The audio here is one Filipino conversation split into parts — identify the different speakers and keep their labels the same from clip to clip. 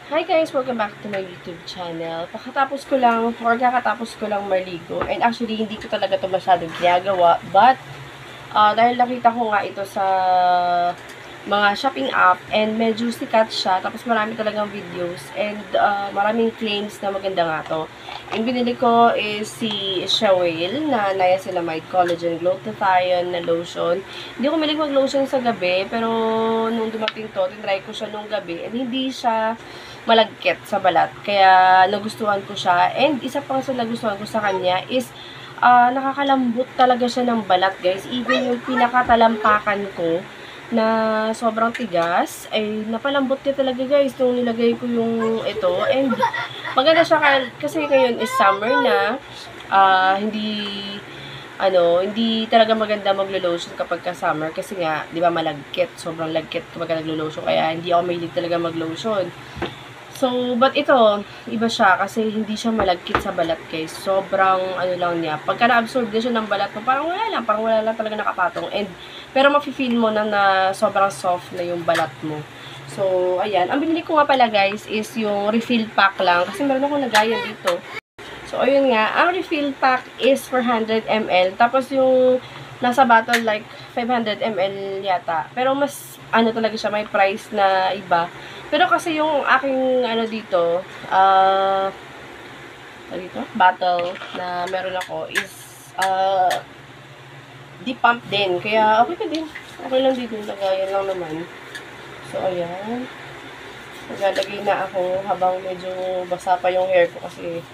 Speaker 1: Hi guys! Welcome back to my YouTube channel. Kakatapos ko lang maligo. And actually, hindi ko talaga ito masyadong ginagawa. But, dahil nakita ko nga ito sa mga shopping app and medyo sikat siya. Tapos marami talagang videos. And maraming claims na maganda nga to. Yung binili ko is si Shawel na Niacinamide Collagen Glutathione na lotion. Hindi ko mahilig mag-lotion sa gabi, pero nung dumating to, tinry ko siya nung gabi and hindi siya malagkit sa balat. Kaya nagustuhan ko siya. And isa pang sa nagustuhan ko sa kanya is nakakalambot talaga siya ng balat, guys. Even yung pinakatalampakan ko na sobrang tigas, ay napalambot niya talaga, guys, nung nilagay ko yung ito. And maganda siya kasi ngayon is summer na. Hindi talaga maganda maglo-lotion kapag ka-summer kasi nga, 'di ba, malagkit, sobrang lagkit kapag naglo-lotion, kaya hindi ako mahilig talaga mag-lotion. So, but ito, iba siya kasi hindi siya malagkit sa balat, guys. Sobrang lang niya. Pagka na-absorb din siya ng balat mo, parang wala lang talaga nakapatong. And pero mafe-feel mo na sobrang soft na yung balat mo. So, ayan. Ang binili ko nga pala, guys, is yung refill pack lang kasi meron akong lagayan dito. So, ayun nga, ang refill pack is 400 ml. Tapos yung nasa bottle like 500 ml yata. Pero mas talaga siya, may price na iba. Pero kasi yung aking dito, bottle na meron ako is deep pump din. Kaya okay na din. Okay lang dito, lagayan lang naman. So, ayan. Naglalagay na ako habang medyo basa pa yung hair ko kasi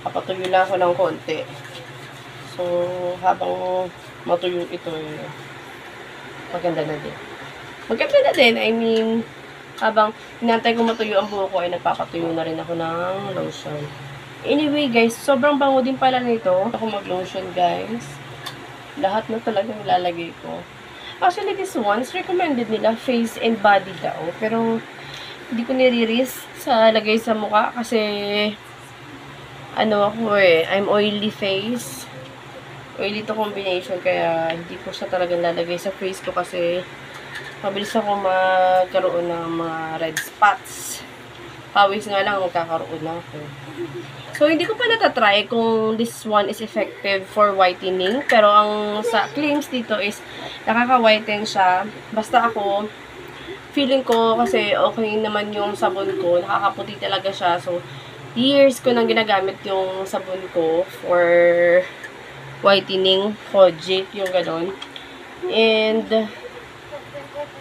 Speaker 1: papatuyo lang ako ng konti. So, habang matuyo ito, maganda na din. Maganda na din, I mean, habang hinantay ko matuyo ang buhok ko, ay nagpapatuyo na rin ako ng lotion. Anyway, guys, sobrang bango din pala nito. Ako mag-lotion, guys. Lahat na talagang ilalagay ko. Actually, this one's recommended nila, face and body daw. Pero, hindi ko nire-risk sa lagay sa mukha kasi, I'm oily face. Oily to combination, kaya hindi ko siya talagang lalagay sa face ko kasi mabilis ako magkaroon ng mga red spots. Pawis nga lang magkakaroon na ako. So, hindi ko pa natatry kung this one is effective for whitening. Pero ang sa claims dito is nakaka-whiten siya. Basta ako, feeling ko kasi okay naman yung sabon ko. Nakakaputi talaga siya. So, years ko nang ginagamit yung sabon ko for whitening, Kojic, yung ganon. And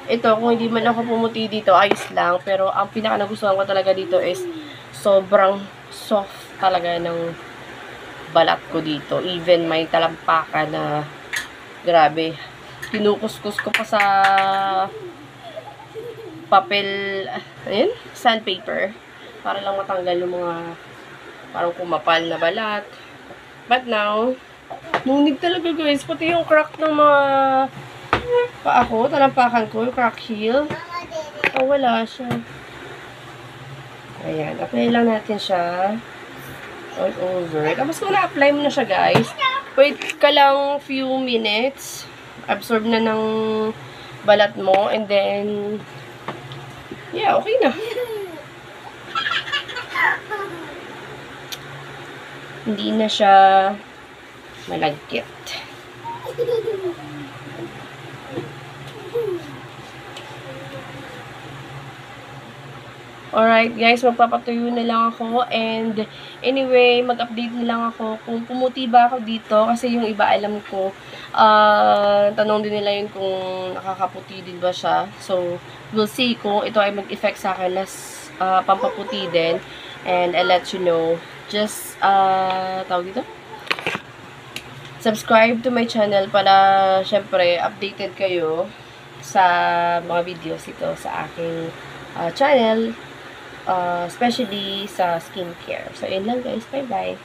Speaker 1: ito, kung hindi man ako pumuti dito, ayos lang. Pero ang pinaka nagustuhan ko talaga dito is sobrang soft talaga ng balat ko dito. Even may talampakan na grabe. Kinukuskus ko pa sa papel, sandpaper. Para lang matanggal yung mga parang kumapal na balat. But now, nunig talaga, guys. Pati yung crack ng mga pa ako, talampakan ko, yung crack heel. Wala siya. Ayan, apply lang natin siya all over. Tapos kung na-apply mo na siya, guys, wait ka lang few minutes. Absorb na ng balat mo. And then, yeah, okay na. Hindi na siya malagkit. Alright, guys, magpapatuyo na lang ako. And anyway, mag-update na lang ako kung pumuti ba ako dito. Kasi yung iba, alam ko, tanong din nila yun kung nakakaputi din ba siya. So, we'll see kung ito ay mag-effect sa akin na pampaputi din. And I'll let you know. Just, tawag dito? Subscribe to my channel para, syempre, updated kayo sa mga videos ito sa aking channel. Especially sa skincare. So, yun lang, guys. Bye-bye.